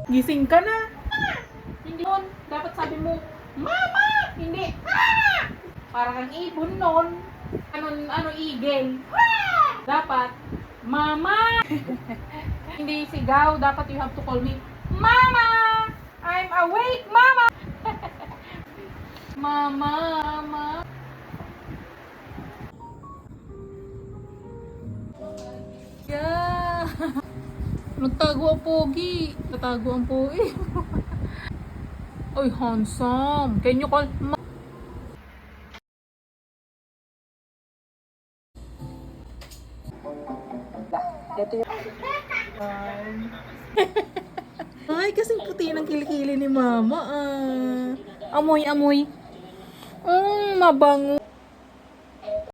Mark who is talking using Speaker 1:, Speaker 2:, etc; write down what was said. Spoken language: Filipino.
Speaker 1: Gising ka na. Hindi nun. Dapat sabi mo, Mama! Hindi. Ah! Parang ang ibon nun. Ano, igel. Ah! Dapat, Mama! Hindi sigaw. Dapat you have to call me, Mama! I'm awake, Mama! Mama, Mama. Yeah. Nagtago ang pogi. Nagtago ang pogi. Oy, handsome. Can you call ma? Ito yung... Ay, kasing puti ng kilikili ni Mama. Amoy, amoy. Mabango.